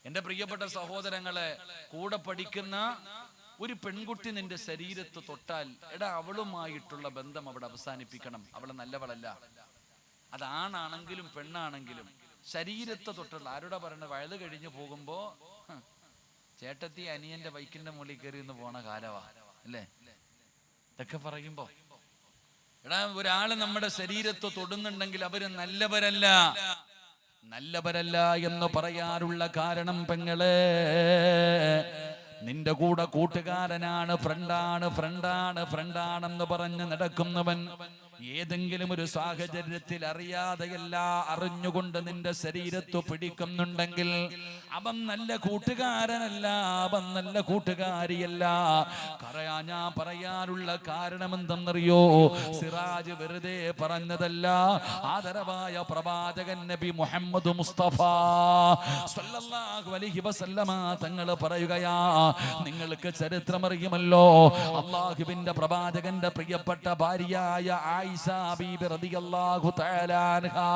എൻ്റെ പ്രിയപ്പെട്ട സഹോദരങ്ങളെ, കൂടെ പഠിക്കുന്ന ഒരു പെൺകുട്ടി നിന്റെ ശരീരത്ത് തൊട്ടാൽ, എടാ അവളുമായിട്ടുള്ള ബന്ധം അവിടെ അവസാനിപ്പിക്കണം. അവള് നല്ലവളല്ല. അതാണാണെങ്കിലും പെണ്ണാണെങ്കിലും ശരീരത്തെ തൊട്ടുള്ള, ആരോടാ പറയണത്? വയത് കഴിഞ്ഞ് പോകുമ്പോ ചേട്ടത്തി അനിയന്റെ ബൈക്കിന്റെ മുകളിൽ കയറി ഒന്ന് പോണ കാലവാ അല്ലേ? ഇതൊക്കെ പറയുമ്പോ, എടാ ഒരാള് നമ്മുടെ ശരീരത്തെ തൊടുന്നുണ്ടെങ്കിൽ അവര് നല്ലവരല്ല. നല്ലവരല്ല എന്ന് പറയാനുള്ള കാരണം പെങ്ങളെ, നിന്റെ കൂടെ കൂട്ടുകാരനാണ്, ഫ്രണ്ടാണെന്ന് പറഞ്ഞ് നടക്കുന്നവൻ ഏതെങ്കിലും ഒരു സാഹചര്യത്തിൽ അറിയാതെയല്ല അറിഞ്ഞുകൊണ്ട് നിന്റെ ശരീരത്ത് പിടിക്കുന്നുണ്ടെങ്കിൽ അവൻ നല്ല കൂട്ടുകാരനല്ല, അവൻ നല്ല കൂട്ടുകാരിയല്ല. ഞാൻ പറയാനുള്ള കാരണം എന്തെന്നറിയോ? സിറാജ് വെറുതെ പറഞ്ഞതല്ല. ആദരവായ പ്രവാചകൻ നബി മുഹമ്മദ് മുസ്തഫ സല്ലല്ലാഹു അലൈഹി വസല്ലമ തങ്ങൾ പറയുകയാ, നിങ്ങൾക്ക് ചരിത്രമറിയുമല്ലോ, അള്ളാഹുവിന്റെ പ്രവാചകന്റെ പ്രിയപ്പെട്ട ഭാര്യയായ ആയിഷ ബീബി റളിയല്ലാഹു തആല അൻഹാ,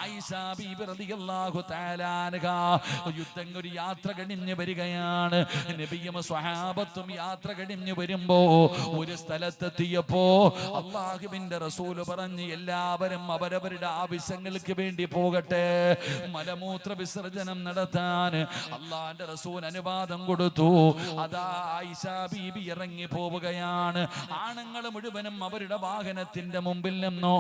ആയിഷ ബീബി റളിയല്ലാഹു തആല അൻഹാ ഒരു യാത്ര കഴിഞ്ഞ് വരികയാണ്. നബിയും സ്വഹാബത്തും യാത്ര കഴിഞ്ഞ് വരുമ്പോ ഒരു സ്ഥലത്തെത്തിയപ്പോ അള്ളാഹുവിന്റെ റസൂല് പറഞ്ഞ്, എല്ലാവരും അവരവരുടെ ആവശ്യങ്ങൾക്ക് വേണ്ടി പോകട്ടെ, മലമൂത്ര വിസർജനം നടത്താൻ അള്ളാന്റെ റസൂൽ അനുവാദം കൊടുത്തു. അതാ ആയിഷ ബീബി ഇറങ്ങി പോവുകയാണ്. ആണുങ്ങൾ മുഴുവനും അവരുടെ വാഹനത്തിന്റെ മുമ്പിൽ നിന്നോ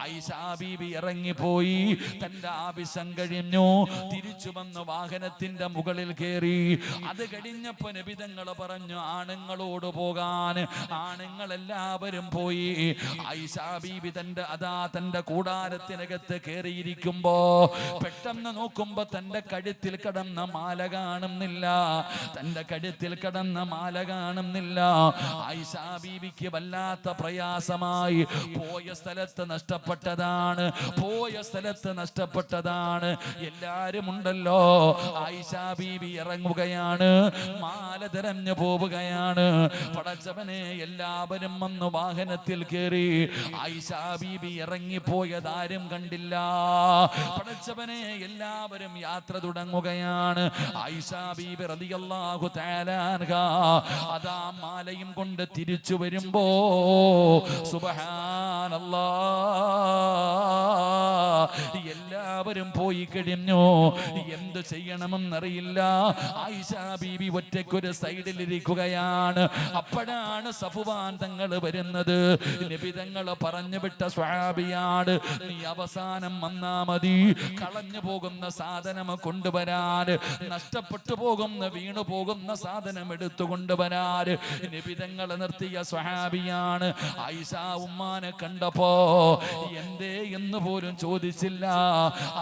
ആയിഷ ബീബി ഇറങ്ങിപ്പോയി. തന്റെ ആവശ്യം കഴിഞ്ഞു തിരിച്ചു വന്ന് വാഹനത്തിന്റെ മുകളിൽ കയറി. അത് കഴിഞ്ഞപ്പോ നബി തങ്ങൾ പറഞ്ഞു ആണുങ്ങളോട് പോകാൻ. ആണുങ്ങളെല്ലാവരും പോയി. ആയിഷ ബീബി തന്റെ കൂടാരത്തിനകത്ത് കയറിയിരിക്കുമ്പോ പെട്ടെന്ന് നോക്കുമ്പോ തന്റെ കഴുത്തിൽ കിടന്ന മാല കാണുന്നില്ല. തന്റെ കഴുത്തിൽ കിടന്ന മാല കാണുന്നില്ല. ആയിഷ ബീബിക്ക് വല്ലാത്ത പ്രയാസമായി. പോയ സ്ഥലത്ത് നഷ്ടപ്പെട്ടതാണ്. എല്ലാരും ഉണ്ടല്ലോ. ആയിഷ ബീബി ഇറങ്ങുകയാണ്, മാല തിരഞ്ഞു പോവുകയാണ്. പടച്ചവനെ, എല്ലാവരും വന്ന് വാഹനത്തിൽ കയറി. ആയിഷ ബീബി ഇറങ്ങിപ്പോയതാരും കണ്ടില്ല. പടച്ചവനെ, എല്ലാവരും യാത്ര തുടങ്ങുകയാണ്. ആയിഷ ബീബി റളിയല്ലാഹു തആല അൻഹാ അതാ മാലയും കൊണ്ട് തിരിച്ചു വരുമ്പോ സുബ്ഹാനല്ലാഹ്, എല്ലാവരും പോയി കഴിഞ്ഞു. എന്ത് ചെയ്യണമെന്നറിയില്ല. ആയിഷ ബീബി ഒറ്റയ്ക്കൊരു സൈഡിലിരിക്കുകയാണ്. അപ്പോഴാണ് സഫ്വാൻ തങ്ങൾ വരുന്നത്. നബി തങ്ങൾ പറഞ്ഞു വിട്ട സ്വഹാബിയാണ്, നീ അവസാനം വന്നാ മതി, കളഞ്ഞു പോകുന്ന സാധനം കൊണ്ടുവരാൻ, നഷ്ടപ്പെട്ടു പോകുന്ന വീണു പോകുന്ന സാധനം എടുത്തു കൊണ്ടുവരാൻ നബി തങ്ങൾ നിർത്തിയ സ്വഹാബിയാണ്. ആയിഷ ഉമ്മാനെ കണ്ടപ്പോ എന്തേ എന്ന് പോലും ചോദിച്ചില്ല.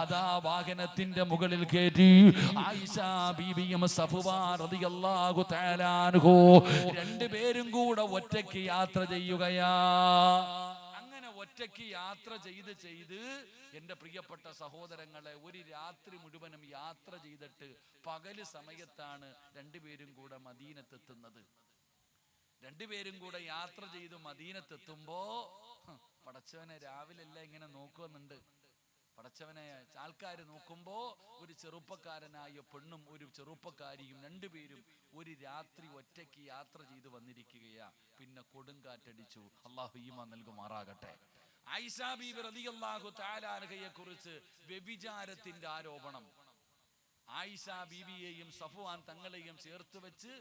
അതാ വാഹനത്തിന്റെ മുകളിൽ കയറ്റി ആയിഷ ബീബിയും സഫ്വാൻ റളിയല്ലാഹു തആല അൻഹു രണ്ടുപേരും കൂടെ ഒറ്റയ്ക്ക് യാത്ര ചെയ്യുകയാ. അങ്ങനെ ഒറ്റയ്ക്ക് യാത്ര ചെയ്ത് എന്റെ പ്രിയപ്പെട്ട സഹോദരങ്ങളെ, ഒരു രാത്രി മുഴുവനും യാത്ര ചെയ്തിട്ട് പകല് സമയത്താണ് രണ്ടുപേരും കൂടെ മദീനത്തെത്തുന്നത്. രണ്ടുപേരും കൂടെ യാത്ര ചെയ്ത് മദീനത്തെത്തുമ്പോ പടച്ചവനെ, രാവിലെ എല്ലാം ഇങ്ങനെ നോക്കുന്നുണ്ട്. പടച്ചവനെ, ആൾക്കാർ നോക്കുമ്പോ ഒരു ചെറുപ്പക്കാരനായ പെണ്ണും ഒരു ചെറുപ്പക്കാരിയും രണ്ടുപേരും ഒരു രാത്രി ഒറ്റയ്ക്ക് യാത്ര ചെയ്ത് വന്നിരിക്കുകയാ. പിന്നെ കൊടുങ്കാറ്റടിച്ചു. അള്ളാഹു ഈമാൻ നൽകുമാറാകട്ടെ. ആയിഷ ബീബി റളിയല്ലാഹു തആല അൻഹയെ കുറിച്ച് വ്യഭിചാരത്തിന്റെ ആരോപണം. ആയിഷ ബീബിയെയും സഫ്വാൻ തങ്ങളെയും ചേർത്ത് വെച്ച്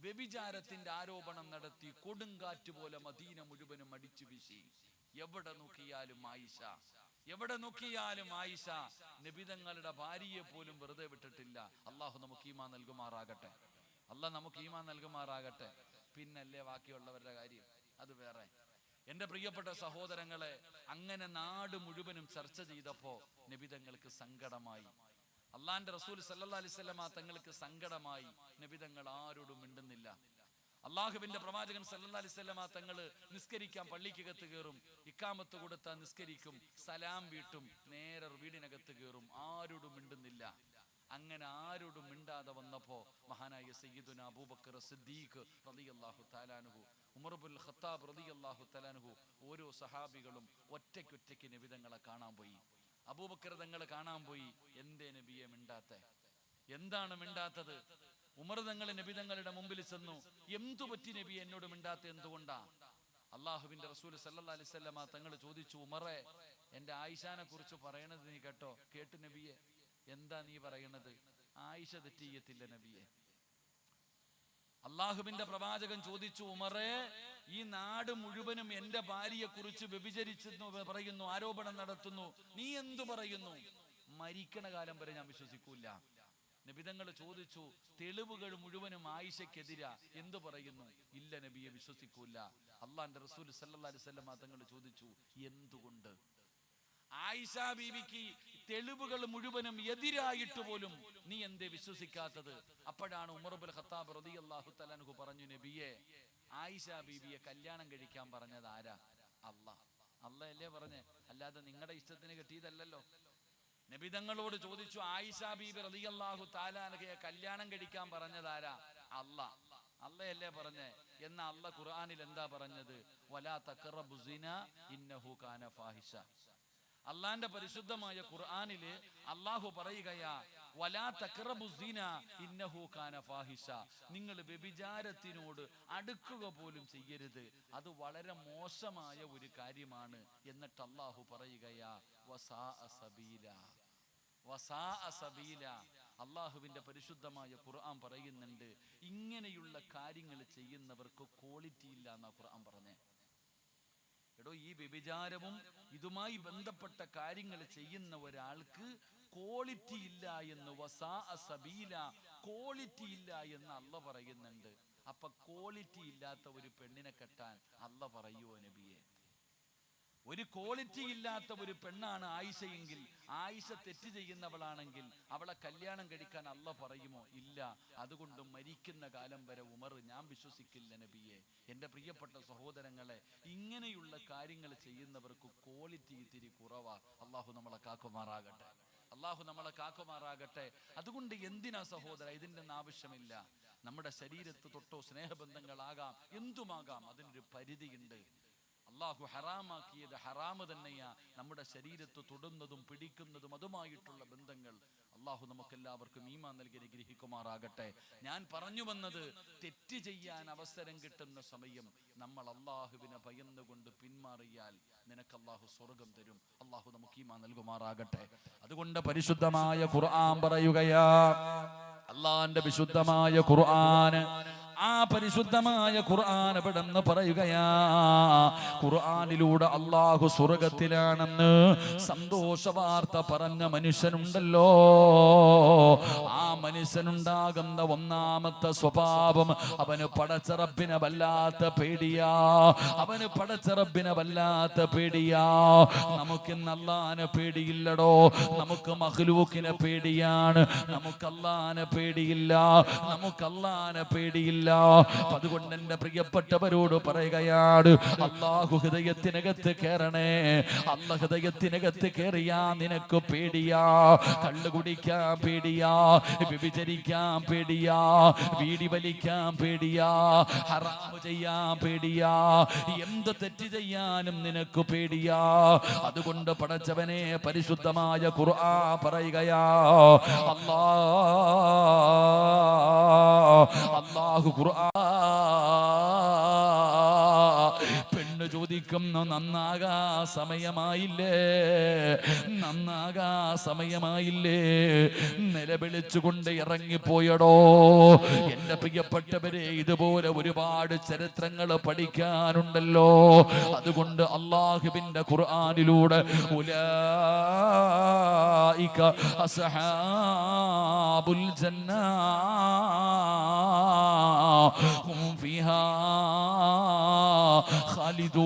വ്യഭിചാരത്തിന്റെ ആരോപണം നടത്തി. കൊടുങ്കാറ്റ് പോലെ മദീന മുഴുവനും അടിച്ചു വീശി. എവിടെ നോക്കിയാലും ആയിഷ. നബിതങ്ങളുടെ ഭാര്യയെ പോലും വെറുതെ വിട്ടിട്ടില്ല. അള്ളാഹു നമുക്ക് ഈമാൻ നൽകുമാറാകട്ടെ. പിന്നല്ലേ ബാക്കിയുള്ളവരുടെ കാര്യം, അത് വേറെ. എന്റെ പ്രിയപ്പെട്ട സഹോദരങ്ങളെ, അങ്ങനെ നാട് മുഴുവനും ചർച്ച ചെയ്തപ്പോ നബിതങ്ങൾക്ക് സങ്കടമായി. അള്ളാന്റെ റസൂൽ സല്ലല്ലാഹു അലൈഹി വസല്ലമ തങ്ങൾക്ക് സങ്കടമായി. നബിതങ്ങൾ ആരോടും മിണ്ടുന്നില്ല. അള്ളാഹുവിന്റെ പ്രവാചകൻ സല്ലല്ലാഹു അലൈഹി വസല്ലമ തങ്ങള് നിസ്കരിക്കാൻ പള്ളിക്കകത്ത് കയറും. ഇക്കാമത്ത് കൊടുത്താൽ നിസ്കരിക്കും, സലാം വീട്ടും, നേരെ വീടിനകത്ത് കയറും. ആരോടും മിണ്ടുന്നില്ല. അങ്ങനെ ആരോടും മിണ്ടാതെ വന്നപ്പോ മഹാനായ സയ്യിദുനാ അബൂബക്കർ സിദ്ദീഖ് റളിയല്ലാഹു തആല അൻഹു, ഉമർ ഇബ്നുൽ ഖത്താബ് റളിയല്ലാഹു തആല അൻഹു, ഓരോ സഹാബികളും ഒറ്റയ്ക്ക് നബി തങ്ങളെ കാണാൻ പോയി. അബൂബക്കർ തങ്ങളെ കാണാൻ പോയി. എന്തേ നബിയെ മിണ്ടാത്തെ? എന്താണ് മിണ്ടാത്തത്? ഉമർ തങ്ങൾ നബി തങ്ങളുടെ മുമ്പിൽ ചെന്നു, എന്തു പറ്റി നബി എന്നോട് മിണ്ടാത്ത എന്തുകൊണ്ടാ? അള്ളാഹുവിന്റെ റസൂൽ സല്ലല്ലാഹു അലൈഹി വസല്ലമ തങ്ങൾ ചോദിച്ചു, ഉമറെ, എന്റെ ആയിഷാനെ കുറിച്ച് പറയണത് നീ കേട്ടോ? കേട്ടു നബിയെ. എന്താ നീ പറയണത്? ആയിഷ തെറ്റിയത്തില്ല നബിയെ. അള്ളാഹുവിന്റെ പ്രവാചകൻ ചോദിച്ചു, ഉമറെ, ഈ നാട് മുഴുവനും എന്റെ ഭാര്യയെ കുറിച്ച് വ്യഭിചരിച്ചെന്ന് പറയുന്നു, ആരോപണം നടത്തുന്നു, നീ എന്തു പറയുന്നു? മരിക്കണ കാലം വരെ ഞാൻ വിശ്വസിക്കൂല. നബിതങ്ങൾ ചോദിച്ചു, തെളിവുകൾ മുഴുവനും ആയിഷയ്ക്കെതിരാ, എന്തു പറയുന്നു? ഇല്ല നബിയെ, വിശ്വസിക്കൂല. അള്ളാന്റെ റസൂൽ സല്ലല്ലാഹു അലൈഹി വസല്ലം തങ്ങൾ ചോദിച്ചു, എന്തുകൊണ്ട്? ആയിഷ ബീവിക്ക് തെളിവുകൾ മുഴുവനും എതിരായിട്ട് പോലും നീ എന്തേ വിശ്വസിക്കാത്തത്? അപ്പോഴാണ് ഉമർ ഇബ്നുൽ ഖത്താബ് റളിയല്ലാഹു തആല അൻഹു പറഞ്ഞു, നബിയെ, ആയിഷ ബീവിയെ കല്യാണം കഴിക്കാൻ പറഞ്ഞത് ആരാ? അല്ലാഹ്. അല്ലേ പറഞ്ഞേ, അല്ലാതെ നിങ്ങളുടെ ഇഷ്ടത്തിന് കെട്ടിയതല്ലല്ലോ. നബിതങ്ങളോട് ചോദിച്ചു, ആയിഷ ബീബി റളിയല്ലാഹു തആല അൻഹയെ കല്യാണം കഴിക്കാൻ പറഞ്ഞത് ആരാ? അല്ലാഹ്. അല്ലേ പറഞ്ഞേ. എന്നാ അല്ലാഹ് ഖുർആനിൽ എന്താ പറഞ്ഞത്? വലാ തഖറബു സിന ഇന്നഹു കാന ഫാഹിഷ. അള്ളാന്റെ പരിശുദ്ധമായ ഖുർആനില് അള്ളാഹു പറയുകയാ, വലാ തഖറബു സിന ഇന്നഹു കാന ഫാഹിഷ. നിങ്ങൾ വ്യഭിചാരത്തിനോട് അടുക്കുക പോലും ചെയ്യരുത്, അത് വളരെ മോശമായ ഒരു കാര്യമാണ്. എന്നിട്ട് അള്ളാഹു പറയുകയാ, വസാഅ സബീല. വസാഅ സബീല. അള്ളാഹുവിന്റെ പരിശുദ്ധമായ ഖുർആൻ പറയുന്നുണ്ട്, ഇങ്ങനെയുള്ള കാര്യങ്ങൾ ചെയ്യുന്നവർക്ക് ക്വാളിറ്റി ഇല്ല എന്നാ ഖുർആൻ പറഞ്ഞേ. എടോ, ഈ വ്യഭിചാരവും ഇതുമായി ബന്ധപ്പെട്ട കാര്യങ്ങൾ ചെയ്യുന്ന ഒരാൾക്ക് ക്വാളിറ്റി ഇല്ല എന്ന്, വസാഅ സബീല, ക്വാളിറ്റി ഇല്ല എന്ന് അള്ളാഹ് പറയുന്നുണ്ട്. അപ്പൊ ക്വാളിറ്റി ഇല്ലാത്ത ഒരു പെണ്ണിനെ കെട്ടാൻ അള്ളാഹ് പറയുവോ നബിയെ? ഒരു ക്വാളിറ്റി ഇല്ലാത്ത ഒരു പെണ്ണാണ് ആയിഷയെങ്കിൽ, ആയിഷ തെറ്റ് ചെയ്യുന്നവളാണെങ്കിൽ അവളെ കല്യാണം കഴിക്കാൻ അള്ളാഹ് പറയുമോ? ഇല്ല. അതുകൊണ്ട് മരിക്കുന്ന കാലം വരെ ഉമർ, ഞാൻ വിശ്വസിക്കില്ല നബിയെ. എൻ്റെ പ്രിയപ്പെട്ട സഹോദരങ്ങളെ, ഇങ്ങനെയുള്ള കാര്യങ്ങൾ ചെയ്യുന്നവർക്ക് ക്വാളിറ്റി ഇത്തിരി കുറവാ. അള്ളാഹു നമ്മളെ കാക്കുമാറാകട്ടെ. അള്ളാഹു നമ്മളെ കാക്കുമാറാകട്ടെ. അതുകൊണ്ട് എന്തിനാ സഹോദര, ഇതിൻ്റെ ഒന്നും ആവശ്യമില്ല. നമ്മുടെ ശരീരത്ത് തൊട്ടോ സ്നേഹബന്ധങ്ങളാകാം, എന്തുമാകാം, അതിനൊരു പരിധിയുണ്ട്. അള്ളാഹു ഹറാമാക്കിയത് ഹറാമ് തന്നെയാ. നമ്മുടെ ശരീരത്ത് തൊടുന്നതും പിടിക്കുന്നതും അതുമായിട്ടുള്ള ബന്ധങ്ങൾ അള്ളാഹു നമുക്കെല്ലാവർക്കും ഈമാൻ നൽകി അനുഗ്രഹിക്കുമാറാകട്ടെ. ഞാൻ പറഞ്ഞു വന്നത്, തെറ്റ് ചെയ്യാൻ അവസരം കിട്ടുന്ന സമയം നമ്മൾ അള്ളാഹുവിനെ ഭയന്നുകൊണ്ട് പിന്മാറിയാൽ നിനക്ക് അള്ളാഹു സ്വർഗം തരും. അള്ളാഹു നമുക്ക് ഈമാൻ നൽകുമാറാകട്ടെ. അതുകൊണ്ട് പരിശുദ്ധമായ ഖുർആൻ പറയുകയാ, അള്ളാന്റെ വിശുദ്ധമായ ഖുർആൻ, ആ പരിശുദ്ധമായ ഖുർആൻ എവിടെന്ന് പറയുകയാ, ഖുർആനിലൂടെ അള്ളാഹു സ്വർഗത്തിലാണെന്ന് സന്തോഷ വാർത്ത പറഞ്ഞ മനുഷ്യനുണ്ടല്ലോ. ആ മനുഷ്യനുണ്ടാകുന്ന ഒന്നാമത്തെ സ്വഭാവം, അവന് പടച്ചറബിനെ വല്ലാത്ത പേടിയാ. അവന് പടച്ചറബിനെ വല്ലാത്ത പേടിയാ. നമുക്കിന്ന് അല്ലാഹനെ പേടിയില്ലടോ. നമുക്ക് മഖ്ലൂക്കിനെ പേടിയാണ്, നമുക്ക് അല്ലാഹനെ പേടിയില്ല. നമുക്ക് അല്ലാഹനെ പേടിയില്ല. അതുകൊണ്ട് എന്റെ പ്രിയപ്പെട്ടവരോട് പറയുകയാണ്, അള്ളാഹു ഹൃദയത്തിനകത്ത് കയറണേ. അല്ലാഹ് ഹൃദയത്തിനകത്ത് കയറിയാ നിനക്ക് പേടിയാ. കള്ളു കുടിക്കാൻ പേടിയാ, വ്യഭിചരിക്കാൻ പേടിയാ, വീടി വലിക്കാൻ പേടിയാ, ഹറാമ് ചെയ്യാൻ പേടിയാ, എന്ത് തെറ്റ് ചെയ്യാനും നിനക്ക് പേടിയാ. അതുകൊണ്ട് പടച്ചവനെ, പരിശുദ്ധമായ ഖുർആൻ പറയുകയാ, അല്ലാഹു പെണ്ണ് ചോദിക്കുന്നു, നന്നാകാ സമയമായില്ലേ? നന്നാകാ സമയമായില്ലേ? നിലവിളിച്ചുകൊണ്ട് ഇറങ്ങിപ്പോയടോ. എന്റെ പ്രിയപ്പെട്ടവരെ, ഇതുപോലെ ഒരുപാട് ചരിത്രങ്ങൾ പഠിക്കാനുണ്ടല്ലോ. അതുകൊണ്ട് അള്ളാഹുവിന്റെ ഖുർആനിലൂടെ ഉലൈക അസ്ഹാബുൽ ജന്ന ഹും ഫീഹാ ഖാലിദൂൻ.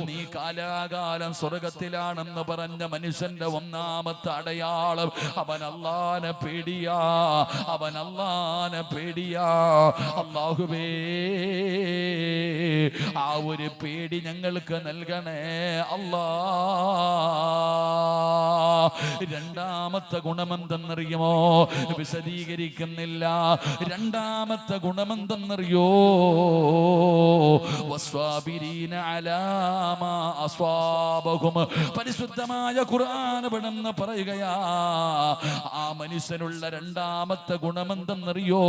നീ കാലാകാലം സ്വർഗത്തിലാണെന്ന് പറഞ്ഞ മനുഷ്യന്റെ ഒന്നാമത്തെ അടയാളം, അവൻ അല്ലാഹനെ പേടിയാ. അവൻ അല്ലാഹനെ പേടിയാ. അല്ലാഹുവേ, ആ ഒരു പേടി ഞങ്ങൾക്ക് നൽകണേ അല്ലാ. രണ്ടാമത്തെ ഗുണമെന്തെന്നറിയുമോ? വിശദീകരിക്കുന്നില്ല. രണ്ടാമത്തെ ഗുണമെന്തെന്നറിയോ? വസ്വാബിരീന അലാ മാ അസ്വാബ. സ്വഭാവവും പരിശുദ്ധമായ ഖുർആൻ ഇവിടുന്ന് പറയുകയാ. ആ മനുഷ്യനുള്ള രണ്ടാമത്തെ ഗുണമെന്തെന്നറിയോ?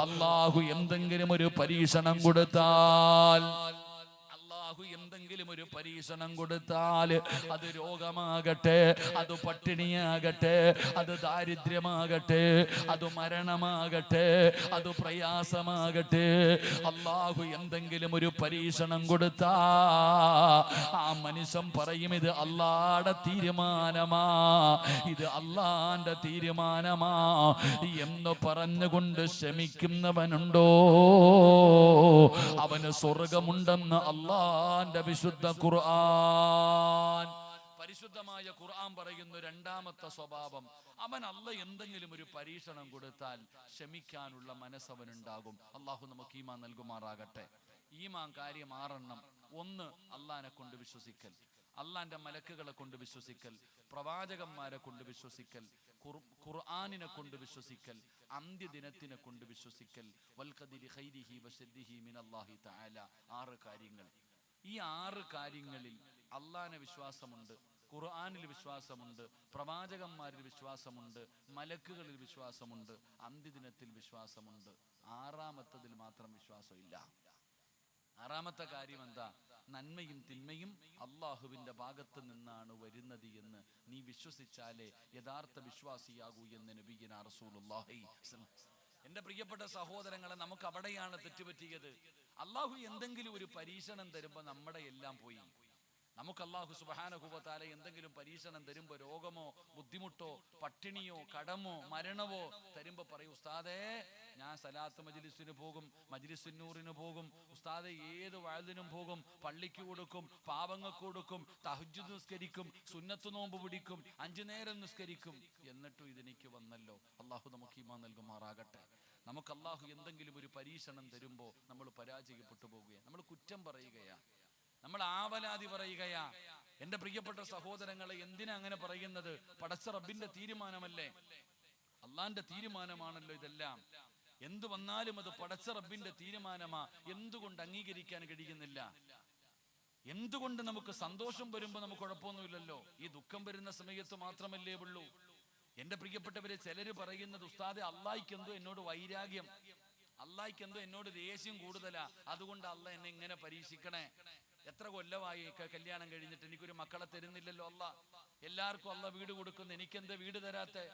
അല്ലാഹു എന്തെങ്കിലും ഒരു പരീക്ഷണം കൊടുത്താൽ, എന്തെങ്കിലും ഒരു പരീക്ഷണം കൊടുത്താൽ, അത് രോഗമാകട്ടെ, അത് പട്ടിണിയാകട്ടെ, അത് ദാരിദ്ര്യമാകട്ടെ, അത് മരണമാകട്ടെ, അത് പ്രയാസമാകട്ടെ, അല്ലാഹു എന്തെങ്കിലും ഒരു പരീക്ഷണം കൊടുത്താ ആ മനുഷ്യൻ പറയും ഇത് അല്ലാഹുടെ തീരുമാനമാ, ഇത് അല്ലാഹുവിന്റെ തീരുമാനമാ എന്ന് പറഞ്ഞുകൊണ്ട് ക്ഷമിക്കുന്നവനുണ്ടോ അവന് സ്വർഗമുണ്ടെന്ന് അല്ലാഹുവിന്റെ വിശുദ്ധ ഖുർആൻ. പരിശുദ്ധമായ ഖുർആൻ പറയുന്ന രണ്ടാമത്തെ സ്വഭാവം, അവൻ എന്തെങ്കിലും ഒരു പരീക്ഷണം കൊടുത്താൽ ക്ഷമിക്കാനുള്ള മനസ്സവനുണ്ടാകും. അള്ളാഹു നമുക്ക് ഈമാൻ നൽകുമാറാകട്ടെ. ഈമാൻ കാര്യം 6. 1, അള്ളാഹിനെ കൊണ്ട് വിശ്വസിക്കൽ, അള്ളാന്റെ മലക്കുകളെ കൊണ്ട് വിശ്വസിക്കൽ, പ്രവാചകന്മാരെ കൊണ്ട് വിശ്വസിക്കൽ, ഖുർആനിനെ കൊണ്ട് വിശ്വസിക്കൽ, അന്ത്യദിനത്തിനെ കൊണ്ട് വിശ്വസിക്കൽ, വൽഖദിരി ഖൈരിഹി വശദ്ദിഹി മിനല്ലാഹി തആല. 6 കാര്യങ്ങൾ. ഈ 6 കാര്യങ്ങളിൽ അള്ളാഹിനെ വിശ്വാസമുണ്ട്, ഖുർആനിൽ വിശ്വാസമുണ്ട്, പ്രവാചകന്മാരിൽ വിശ്വാസമുണ്ട്, മലക്കുകളിൽ വിശ്വാസമുണ്ട്, അന്ത്യദിനത്തിൽ വിശ്വാസമുണ്ട്. 6ാമത്തതിൽ മാത്രം വിശ്വാസമില്ല. 6ാമത്തെ കാര്യം എന്താ? നന്മയും തിന്മയും അള്ളാഹുവിന്റെ ഭാഗത്ത് നിന്നാണ് വരുന്നത് എന്ന് നീ വിശ്വസിച്ചാലേ യഥാർത്ഥ വിശ്വാസിയാകൂ എന്ന് നബിയുനാ റസൂലുള്ളാഹി. എന്റെ പ്രിയപ്പെട്ട സഹോദരങ്ങളെ, നമുക്ക് അവിടെയാണ് തെറ്റുപറ്റിയത്. അള്ളാഹു എന്തെങ്കിലും ഒരു പരീക്ഷണം തരുമ്പോൾ നമ്മുടെ എല്ലാം പോയി. നമുക്ക് അല്ലാഹു സുബ്ഹാനഹു വ തആല എന്തെങ്കിലും പരീക്ഷണം തരുമ്പോൾ, രോഗമോ ബുദ്ധിമുട്ടോ പട്ടിണിയോ കടമോ മരണമോ തരുമ്പോൾ പറയും, ഉസ്താദേ ഞാൻ സലാത്ത് മജ്ലിസിന് പോകും, മജ്ലിസുന്നൂറിന് പോകും, ഉസ്താദെ ഏത് വഅദിനും പോകും, പള്ളിക്ക് കൊടുക്കും, പാവങ്ങൾക്ക് കൊടുക്കും, തഹജ്ജുദ് നിസ്കരിക്കും, സുന്നത്ത് നോമ്പ് പിടിക്കും, 5 നേരം നിസ്കരിക്കും, എന്നിട്ടും ഇതെനിക്ക് വന്നല്ലോ. അല്ലാഹു നമുക്ക് ഈമാൻ നൽകുമാറാകട്ടെ. നമുക്ക് അല്ലാഹു എന്തെങ്കിലും ഒരു പരീക്ഷണം തരുമ്പോൾ നമ്മൾ പരാജയപ്പെട്ടു പോകുകയാണ്, നമ്മൾ കുറ്റം പറയുകയാണ്, നമ്മൾ ആവലാതി പറയുകയാ. എന്റെ പ്രിയപ്പെട്ട സഹോദരങ്ങളെ, എന്തിനാ അങ്ങനെ പറയുന്നത്? പടച്ച റബ്ബിന്റെ തീരുമാനമല്ലേ, അള്ളാന്റെ തീരുമാനമാണല്ലോ ഇതെല്ലാം. എന്തു വന്നാലും അത് പടച്ച റബ്ബിന്റെ തീരുമാനമാ. എന്തുകൊണ്ട് അംഗീകരിക്കാൻ കഴിയുന്നില്ല? എന്തുകൊണ്ട് നമുക്ക് സന്തോഷം വരുമ്പോ നമുക്ക് കുഴപ്പമൊന്നുമില്ലല്ലോ, ഈ ദുഃഖം വരുന്ന സമയത്ത് മാത്രമല്ലേ ഉള്ളൂ? എന്റെ പ്രിയപ്പെട്ടവരെ, ചിലര് പറയുന്നത്, ഉസ്താദെ അള്ളാഹിക്ക് എന്തോ എന്നോട് വൈരാഗ്യം, അള്ളാഹിക്ക് എന്തോ എന്നോട് ദേഷ്യം കൂടുതലാ, അതുകൊണ്ട് അള്ളാഹ് എന്നെ ഇങ്ങനെ പരീക്ഷിക്കണേ. എത്ര കൊല്ലമായി കല്യാണം കഴിഞ്ഞിട്ട് എനിക്കൊരു മക്കളെ തരുന്നില്ലല്ലോ അള്ളാഹ്. എല്ലാവർക്കും അള്ളാഹ് വീട് കൊടുക്കുന്നു, എനിക്കെന്തേ വീട് തരാത്തെ?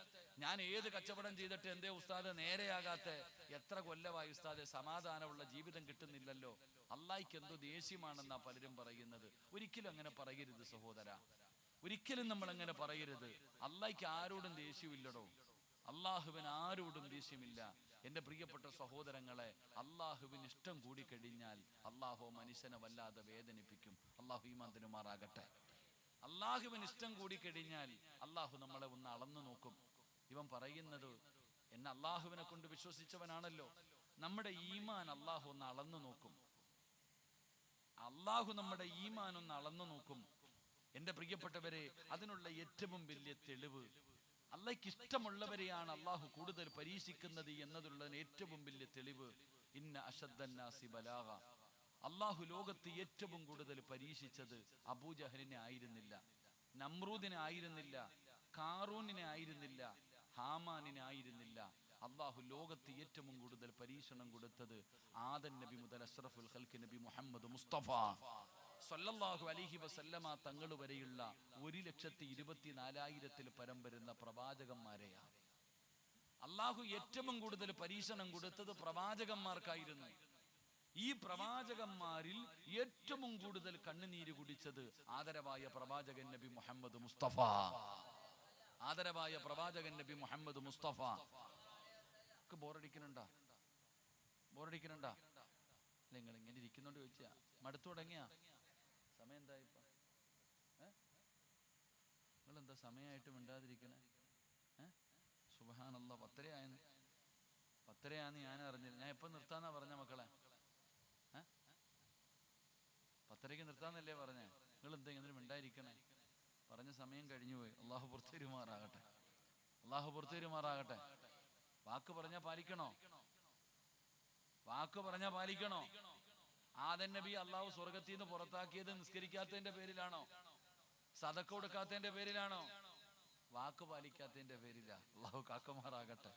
ഞാൻ ഏത് കച്ചവടം ചെയ്തിട്ട് എന്തേ ഉസ്താദ് നേരെയാകാത്തെ? എത്ര കൊല്ലമായി ഉസ്താദെ സമാധാനമുള്ള ജീവിതം കിട്ടുന്നില്ലല്ലോ. അള്ളാഹിക്ക് എന്തോ ദേഷ്യമാണെന്നാ പലരും പറയുന്നത്. ഒരിക്കലും അങ്ങനെ പറയരുത് സഹോദര, ഒരിക്കലും നമ്മൾ അങ്ങനെ പറയരുത്. അള്ളാഹിക്ക് ആരോടും ദേഷ്യമില്ലടോ, അള്ളാഹുവിന് ആരോടും ദേഷ്യമില്ല. എന്റെ പ്രിയപ്പെട്ട സഹോദരങ്ങളെ, അള്ളാഹുവിന് ഇഷ്ടം കൂടിക്കഴിഞ്ഞാൽ അള്ളാഹു മനുഷ്യനെ വല്ലാതെ വേദനിപ്പിക്കും. അള്ളാഹു ഈമാൻ തരുമാറാകട്ടെ. അള്ളാഹുവിന് ഇഷ്ടം കൂടിക്കഴിഞ്ഞാൽ അള്ളാഹു നമ്മളെ ഒന്ന് അളന്നു നോക്കും. ഇവൻ പറയുന്നത് എന്നെ അള്ളാഹുവിനെ കൊണ്ട് വിശ്വസിച്ചവനാണല്ലോ. നമ്മുടെ ഈമാൻ അള്ളാഹു ഒന്ന് അളന്നു നോക്കും. അള്ളാഹു നമ്മുടെ ഈമാൻ ഒന്ന് അളന്നു നോക്കും. എന്റെ പ്രിയപ്പെട്ടവരെ, അതിനുള്ള ഏറ്റവും വലിയ തെളിവ്, അള്ളാഹ്ക്ക് ഇഷ്ടമുള്ളവരെയാണ് അള്ളാഹു കൂടുതൽ പരീക്ഷിക്കുന്നത് എന്നതുള്ളതിന് ഏറ്റവും വലിയ തെളിവ്, ഇന്ന അശദ്ദന്നാസി ബലാഗ. അള്ളാഹു ലോകത്ത് ഏറ്റവും കൂടുതൽ പരീക്ഷിച്ചത് അബൂജഹലിനെ ആയിരുന്നില്ല, നമ്രൂദിനെ ആയിരുന്നില്ല, കാറൂനിനെ ആയിരുന്നില്ല, ഹാമാനിനെ ആയിരുന്നില്ല. അള്ളാഹു ലോകത്ത് ഏറ്റവും കൂടുതൽ പരീക്ഷണം കൊടുത്തത് ആദം നബി മുതൽ അഷ്റഫുൽ ഖൽഖ് നബി മുഹമ്മദ് മുസ്തഫ സല്ലല്ലാഹു അലൈഹി വസല്ലമ തങ്ങൾ വരെയുള്ള 1,24,000 പരം വരുന്ന പ്രവാചകന്മാരെയാണ്. അള്ളാഹു ഏറ്റവും കൂടുതൽ പരീക്ഷണം കൊടുത്തത് പ്രവാചകന്മാർക്കായിരുന്നു. ഈ പ്രവാചകന്മാരിൽ ഏറ്റവും കൂടുതൽ കണ്ണുനീര് കുടിച്ചത് ആദരവായ പ്രവാചകൻ നബി മുഹമ്മദ് മുസ്തഫ. ആദരവായ പ്രവാചകൻ നബി മുഹമ്മദ് മുസ്തഫ. ബോറടിക്കുന്നുണ്ടാ? ബോറടിക്കുന്നുണ്ടാ? നിങ്ങൾ ഇങ്ങനെ ഇരിക്കുന്നോണ്ട് ചോദിച്ചാ, മടുത്തു തുടങ്ങിയാ? സമയം എന്താ ഇപ്പൊ? നിങ്ങളെന്താ സമയമായിട്ട് മിണ്ടാതിരിക്കണേ? സുബ്ഹാനല്ലാഹ്, 10:30 ഞാൻ അറിഞ്ഞില്ല. ഞാൻ എപ്പോ നിർത്താന്നാ പറഞ്ഞ മക്കളെ? 10:30 നിർത്താന്നല്ലേ പറഞ്ഞേ? നിങ്ങൾ എന്താ ഇങ്ങനെ മിണ്ടാതിരിക്കണേ? പറഞ്ഞ സമയം കഴിഞ്ഞു പോയി. അള്ളാഹു പുറത്തുമാറാകട്ടെ, അള്ളാഹു പുറത്തുമാറാകട്ടെ. വാക്ക് പറഞ്ഞാ പാലിക്കണോ? വാക്ക് പറഞ്ഞാ പാലിക്കണോ? ആദം നബി അള്ളാഹു സ്വർഗത്തിൽ നിന്ന് പുറത്താക്കിയത് നിസ്കരിക്കാത്തതിന്റെ പേരിലാണോ? സദക്ക കൊടുക്കാത്തതിന്റെ പേരിലാണോ? വാക്ക് പാലിക്കാത്തതിന്റെ പേരിലാ. അള്ളാഹു കാക്കുമാറാകട്ടെ.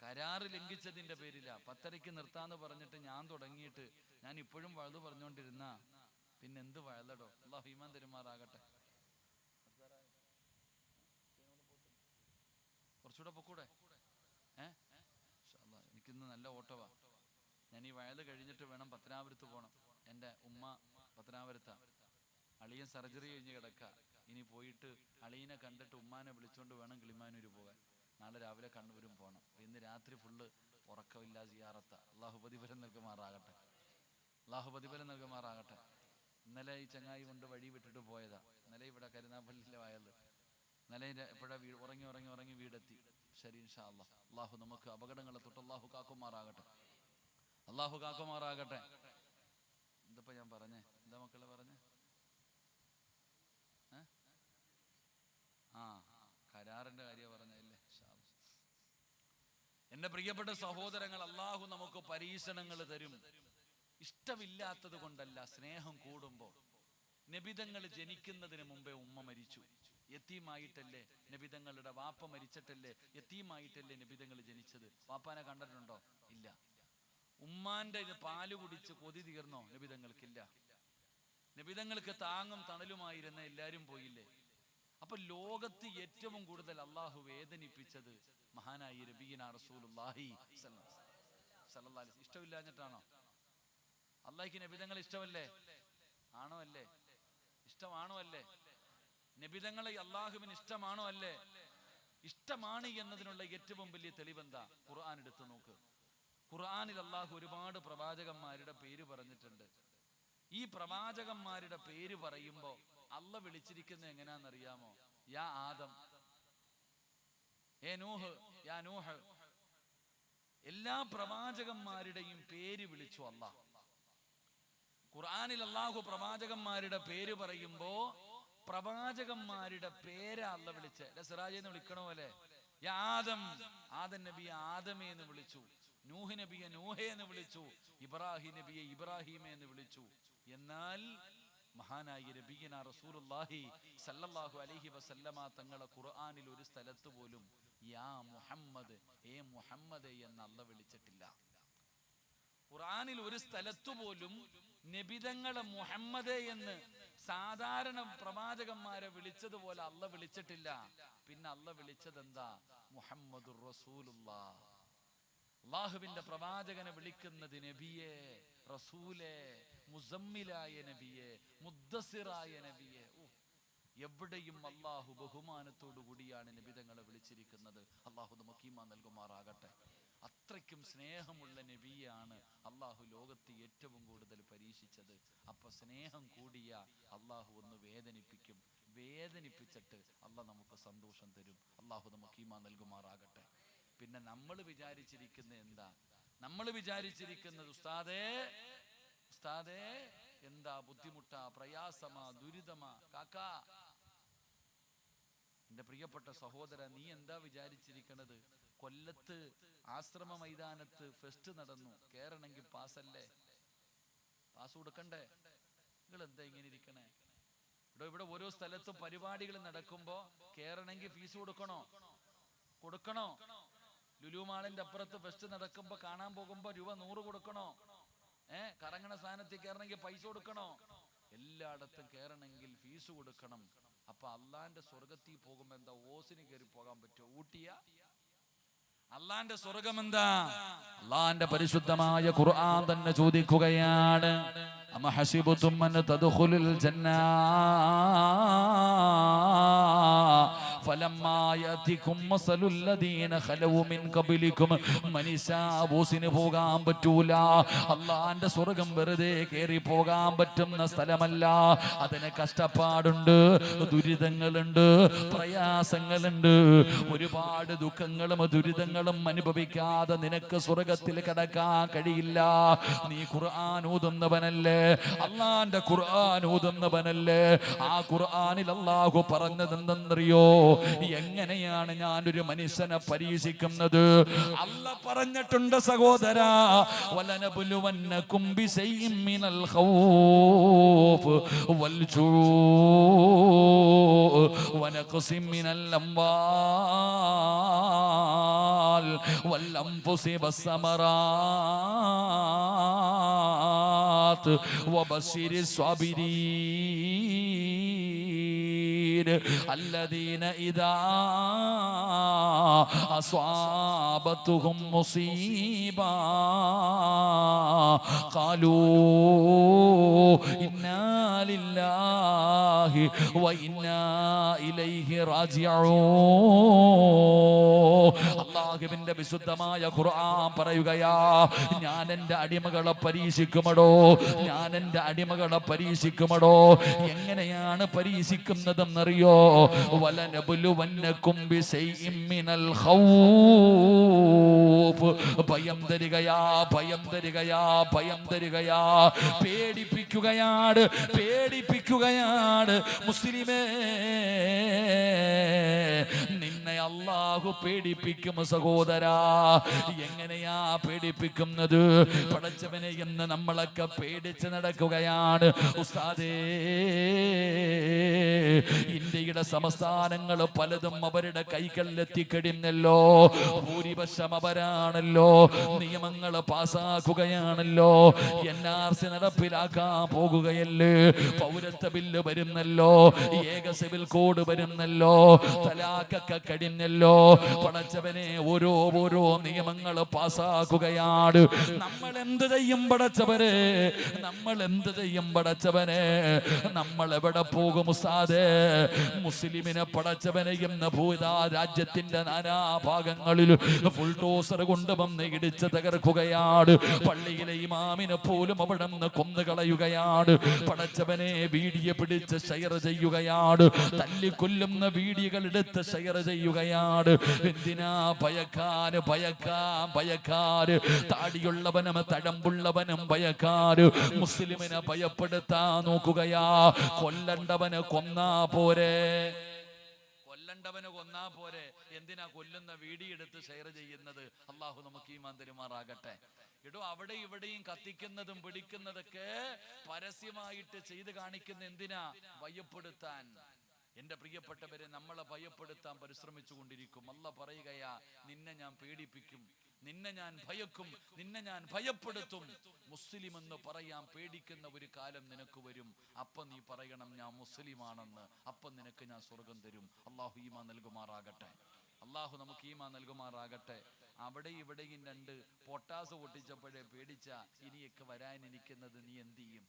കരാറ് ലംഘിച്ചതിന്റെ പേരിലാ. 10:30 നിർത്താന്ന് പറഞ്ഞിട്ട് ഞാൻ തുടങ്ങിയിട്ട് ഞാൻ ഇപ്പോഴും വഴുതു പറഞ്ഞുകൊണ്ടിരുന്ന പിന്നെ എന്ത് വഴുതടോ? അള്ളാഹു ഈമാൻ തരുമാറാകട്ടെ. കുറച്ചുകൂടെ പൊക്കൂടെ? എനിക്കിന്ന് നല്ല ഓട്ടവാ. ഞാൻ ഈ വയത് കഴിഞ്ഞിട്ട് വേണം പത്തനാപുരത്ത് പോകണം. എൻ്റെ ഉമ്മ പത്തനാപുരത്താ. അളിയൻ സർജറി കഴിഞ്ഞ് കിടക്ക. ഇനി പോയിട്ട് അളിയനെ കണ്ടിട്ട് ഉമ്മാനെ വിളിച്ചുകൊണ്ട് വേണം കിളിമാനൂർ പോകാൻ. നാളെ രാവിലെ കണ്ണൂരും പോകണം. ഇന്ന് രാത്രി ഫുള്ള് ഉറക്കമില്ല സിയാറത്ത. അള്ളാഹു പ്രതിഫലം നൽകുമാറാകട്ടെ. അള്ളാഹു പ്രതിഫലം നൽകുമാറാകട്ടെ. ഇന്നലെ ഈ ചങ്ങായി കൊണ്ട് വഴി വിട്ടിട്ട് പോയതാ. ഇന്നലെ ഇവിടെ കരുനാപ്പള്ളിയിലെ വയല്. ഇന്നലെ എപ്പോഴാ ഉറങ്ങി വീടെത്തി. ശരി, ഇൻഷാ അല്ലാഹ്. അള്ളാഹു നമുക്ക് അപകടങ്ങളെ തൊട്ട് അള്ളാഹു കാക്കുമാറാകട്ടെ. അള്ളാഹു കാക്കുമാറാകട്ടെ. എന്തപ്പോ ഞാൻ പറഞ്ഞേ? എന്താ മക്കളെ പറഞ്ഞേ? കരാറിന്റെ കാര്യം പറഞ്ഞല്ലേ. എന്റെ പ്രിയപ്പെട്ട സഹോദരങ്ങൾ, അള്ളാഹു നമുക്ക് പരീക്ഷണങ്ങൾ തരും. ഇഷ്ടമില്ലാത്തത് കൊണ്ടല്ല, സ്നേഹം കൂടുമ്പോ. നബിതങ്ങൾ ജനിക്കുന്നതിന് മുമ്പേ ഉമ്മ മരിച്ചു. യത്തീമായിട്ടല്ലേ നബിതങ്ങളുടെ വാപ്പ മരിച്ചിട്ടല്ലേ യത്തീമായിട്ടല്ലേ നബിതങ്ങൾ ജനിച്ചത്? വാപ്പാനെ കണ്ടിട്ടുണ്ടോ? ഇല്ല. ഉമ്മാന്റെ പാല് കുടിച്ച് കൊതി തീർന്നോ? നബിതങ്ങൾക്കില്ല. നബിതങ്ങൾക്ക് താങ്ങും തണലുമായിരുന്ന എല്ലാരും പോയില്ലേ? അപ്പൊ ലോകത്ത് ഏറ്റവും കൂടുതൽ അള്ളാഹു വേദനിപ്പിച്ചത് മഹാനായി നബിയിന റസൂലുള്ളാഹി സ്വല്ലല്ലാഹു അലൈഹി. ഇഷ്ടമില്ലാഞ്ഞിട്ടാണോ? അള്ളാഹിക്ക് നബിതങ്ങൾ ഇഷ്ടമല്ലേ? ആണോ അല്ലേ? ഇഷ്ടമാണോ അല്ലേ? നബിതങ്ങളെ അള്ളാഹുവിന് ഇഷ്ടമാണോ അല്ലേ? ഇഷ്ടമാണ് എന്നതിനുള്ള ഏറ്റവും വലിയ തെളിവെന്താ? ഖുർആൻ എടുത്തു നോക്ക്. ഖുർആനിൽ അള്ളാഹു ഒരുപാട് പ്രവാചകന്മാരുടെ പേര് പറഞ്ഞിട്ടുണ്ട്. ഈ പ്രവാചകന്മാരുടെ പേര് പറയുമ്പോ അള്ള വിളിച്ചിരിക്കുന്നത് എങ്ങനെയാണെന്നറിയാമോ? യാ ആദം, ഏ നൂഹ്, യാ നൂഹ്. എല്ലാ പ്രവാചകന്മാരുടെയും പേര് വിളിച്ചു അള്ളാഹ്. ഖുർആനിൽ അള്ളാഹു പ്രവാചകന്മാരുടെ പേര് പറയുമ്പോ പ്രവാചകന്മാരുടെ പേരാ അള്ള വിളിച്ച്. സിറാജെന്ന് വിളിക്കണ പോലെ യാ ആദം, ആദം നബിയെ ആദമേ എന്ന് വിളിച്ചു. നൂഹ് നബിയെ നൂഹേ എന്ന് വിളിച്ചു. ഇബ്രാഹിം നബിയെ ഇബ്രാഹിമേ എന്ന് വിളിച്ചു. എന്നാൽ മഹാനായ നബിയിന റസൂലുള്ളാഹി സല്ലല്ലാഹു അലൈഹി വസല്ലമ തങ്ങളെ ഖുർആനിൽ ഒരു സ്ഥലത്ത് പോലും യാ മുഹമ്മദ്, ഏ മുഹമ്മദ് എന്ന് അള്ള വിളിച്ചിട്ടില്ല. ഖുർആനിൽ ഒരു സ്ഥലത്തു പോലും നബിതങ്ങളെ മുഹമ്മദ് എന്ന് സാധാരണ പ്രവാചകന്മാരെ വിളിച്ചതുപോലെ അള്ള വിളിച്ചിട്ടില്ല. പിന്നെ അള്ള വിളിച്ചത് എന്താ? മുഹമ്മദുർ റസൂലുള്ളാഹ്. അള്ളാഹുവിന്റെ പ്രവാചകനെ വിളിക്കുന്നത് നബിയെ, റസൂലെ, മുസമ്മിലായ നബിയെ, മുദ്ദസിറായ നബിയെ. എവിടെയും അള്ളാഹു ബഹുമാനത്തോടു കൂടിയാണ് നബിതങ്ങളെ വിളിച്ചിരിക്കുന്നത്. അള്ളാഹു നമുക്ക് ഈമാൻ നൽകുമാറാകട്ടെ. അത്രയ്ക്കും സ്നേഹമുള്ള നബിയാണ് അള്ളാഹു ലോകത്ത് ഏറ്റവും കൂടുതൽ പരീക്ഷിച്ചത്. അപ്പൊ സ്നേഹം കൂടിയ അള്ളാഹു ഒന്ന് വേദനിപ്പിക്കും. വേദനിപ്പിച്ചിട്ട് അള്ളാഹ് നമുക്ക് സന്തോഷം തരും. അള്ളാഹു നമുക്ക് ഈമാൻ നൽകുമാറാകട്ടെ. പിന്നെ നമ്മൾ വിചാരിച്ചിരിക്കുന്നത് എന്താ? നമ്മൾ വിചാരിച്ചിരിക്കുന്നത് ഉസ്താദേ എന്താ ബുദ്ധിമുട്ടാ, പ്രയാസമാ, ദുരിതമാ? കാക്കാ, എന്റെ പ്രിയപ്പെട്ട സഹോദര, നീ എന്താ വിചാരിച്ചിരിക്കണത്? കൊല്ലത്ത് ആശ്രമ മൈതാനത്ത് ഫെസ്റ്റ് നടന്നു. കേറണമെങ്കിൽ പാസ്സല്ലേ? പാസ് കൊടുക്കണ്ടേ? നിങ്ങൾ എന്താ ഇങ്ങനെ ഇരിക്കണേ? ഇവിടെ ഓരോ സ്ഥലത്തും പരിപാടികൾ നടക്കുമ്പോ കേറണമെങ്കിൽ ഫീസ് കൊടുക്കണോ? ലുലുമാളിന്റെ അപ്പുറത്ത് ഫെസ്റ്റ് നടക്കുമ്പോ കാണാൻ പോകുമ്പോ രൂപ 100 കൊടുക്കണോ? കറങ്ങണ സ്ഥാനത്ത് കയറണമെങ്കിൽ പൈസ കൊടുക്കണോ? എല്ലായിടത്തും കയറണമെങ്കിൽ ഫീസ് കൊടുക്കണം. അപ്പൊ അള്ളാന്റെ സ്വർഗത്തിൽ പോകുമ്പോ എന്താ ഓസിന് കയറി പോകാൻ പറ്റുമോ? ഊട്ടിയ അള്ളാന്റെ സ്വർഗം എന്താ? അള്ളാന്റെ പരിശുദ്ധമായ ഖുർആൻ തന്നെ ചോദിക്കുകയാണ്, അമ ഹസിബതും അൻ തദ്ഖുലുൽ ജന്ന ഫലമ്മാ യതികും മസലുൽ ലദീന ഖലൂ മിൻ ഖബലികും. മനുഷ്യന് പോകാൻ പറ്റൂല. അള്ളാന്റെ സ്വർഗം വെറുതെ കയറി പോകാൻ പറ്റുന്ന സ്ഥലമല്ല. അതിന് കഷ്ടപ്പാടുണ്ട്, ദുരിതങ്ങളുണ്ട്, പ്രയാസങ്ങളുണ്ട്. ഒരുപാട് ദുഃഖങ്ങളും ദുരിതങ്ങളും അനുഭവിക്കാതെ നിനക്ക് സ്വർഗത്തിൽ കടക്കാൻ കഴിയില്ല. നീ ഖുർആൻ ഓതുന്നവനല്ലേ? അള്ളാന്റെ ഖുർആൻ ഓതുന്നവനല്ലേ? ആ ഖുർആനിൽ അല്ലാഹു പറഞ്ഞതെന്തെന്നറിയോ? എങ്ങനെയാണ് ഞാനൊരു മനുഷ്യനെ പരീക്ഷിക്കുന്നത്? അല്ല പറഞ്ഞിട്ടുണ്ട് സഹോദരാ, വലനബുലുവന്നകും ബിശൈഇൻ മിനൽ ഖൗഫ് വൽ ജൂഅ് വനഖസിൻ മിനൽ അംവാൽ വൽ അൻഫുസി വസ്സമറാത്ത് വബശ്ശിരി സ്വാബിരീൻ الذين إذا أصابتهم مصيبة قالوا إنا لله وإنا إليه راجعون. അല്ലാഹുവിന്റെ വിശുദ്ധമായ ഖുർആൻ പറയുകയാ, ഞാൻ എൻ്റെ അടിമകളെ പരീക്ഷിക്കുമടോ, ഞാൻ എൻ്റെ അടിമകളെ പരീക്ഷിക്കുമടോ. എങ്ങനെയാണ് പരീക്ഷിക്കുന്നതെന്നറിയോ? വലനബുലുവന്നകും ബിശൈഇൻ മിനൽ ഖൗഫ്. ഭയം തരികയാ, ഭയം തരികയാ, ഭയം തരികയാ, പേടിപ്പിക്കുകയാണ്, പേടിപ്പിക്കുകയാണ്. മുസ്ലിമേ, നിന്നെ അല്ലാഹു പേടിപ്പിക്കും സഹോദരാ. എങ്ങനെയാ പേടിപ്പിക്കുന്നത്? പടച്ചവനെ എന്ന് നമ്മളൊക്കെ പേടിച്ച് നടക്കുകയാണ്. ഉസ്താദേ, ഇന്ത്യയുടെ സംസ്ഥാനങ്ങൾ പലതും അവരുടെ കൈകളിലെത്തിക്കഴിഞ്ഞല്ലോ. ഭൂരിപക്ഷം അവരാണല്ലോ, നിയമങ്ങൾ പാസാക്കുകയാണല്ലോ. NRC നടപ്പിലാക്കാൻ പോകുകയല്ലേ, പൗരത്വ ബില്ല് വരുന്നല്ലോ, ഏക സിവിൽ കോഡ് വരുന്നല്ലോ, തലാഖൊക്കെ കഴിഞ്ഞല്ലോ. പടച്ചവനെ, ഓരോ നിയമങ്ങൾ പാസാക്കുകയാണ്. നമ്മൾ എന്ത് ചെയ്യും പടച്ചവനെ? നമ്മൾ എന്ത് ചെയ്യും പടച്ചവനെ? നമ്മൾ എവിടെ പോകും ഉസ്താദേ? മുസ്ലിമിനെ പടച്ചവനെ എന്ന് ഭൂതാ രാജ്യത്തിന്റെ നാനാഭാഗങ്ങളിൽ ഫുൾഡോസർ കൊണ്ടുവന്ന് ഇടിച്ച് തകർക്കുകയാണ്. പള്ളിയിലെ ഇമാമിനെ പോലും അവിടെ നിന്ന് കൊന്നുകളയുകയാണ്. പടച്ചവനെ, വീഡിയോ പിടിച്ച് ഷെയർ ചെയ്യുകയാണ്. തല്ലിക്കൊല്ലുന്ന വീഡിയോകൾ എടുത്ത് ഷെയർ ചെയ്യുകയാണ്. എന്തിനാ? ഭയക്കാര്, ഭയക്കാൻ, ഭയക്കാര്. താടിയുള്ളവനും തഴമ്പുള്ളവനും ഭയക്കാര്. മുസ്ലിമിനെ ഭയപ്പെടുത്താൻ നോക്കുകയാ. കൊല്ലണ്ടവന് കൊന്നാ പോരെ, കൊല്ലണ്ടവന് കൊന്നാ പോരെ, എന്തിനാ കൊല്ലുന്ന വീഡിയോ എടുത്ത് ഷെയർ ചെയ്യുന്നത്? അള്ളാഹു നമുക്ക് ഈമാൻ തരുമാറാകട്ടെ. ഇടോ, അവിടെ ഇവിടെയും കത്തിക്കുന്നതും പിടിക്കുന്നതൊക്കെ പരസ്യമായിട്ട് ചെയ്ത് കാണിക്കുന്ന എന്തിനാ? ഭയപ്പെടുത്താൻ. എന്റെ പ്രിയപ്പെട്ടവരെ, നമ്മളെ ഭയപ്പെടുത്താൻ പരിശ്രമിച്ചു കൊണ്ടിരിക്കും. അല്ലാഹ് പറയുകയാ, നിന്നെ ഞാൻ പേടിപ്പിക്കും, നിന്നെ ഞാൻ ഭയക്കും, നിന്നെ ഞാൻ ഭയപ്പെടുത്തും. മുസ്ലിം എന്ന് പറയാൻ പേടിക്കുന്ന ഒരു കാലം നിനക്ക് വരും. അപ്പം നീ പറയണം, ഞാൻ മുസ്ലിമാണെന്ന്. അപ്പം നിനക്ക് ഞാൻ സ്വർഗം തരും. അള്ളാഹു ഈമാൻ നൽകുമാറാകട്ടെ. അള്ളാഹു നമുക്ക് ഈമാൻ നൽകുമാറാകട്ടെ. അവിടെ ഇവിടെയും രണ്ട് പൊട്ടാസ് പൊട്ടിച്ചപ്പോഴേ പേടിച്ച ഇനിയൊക്കെ വരാനിരിക്കുന്നത് നീ എന്ത് ചെയ്യും?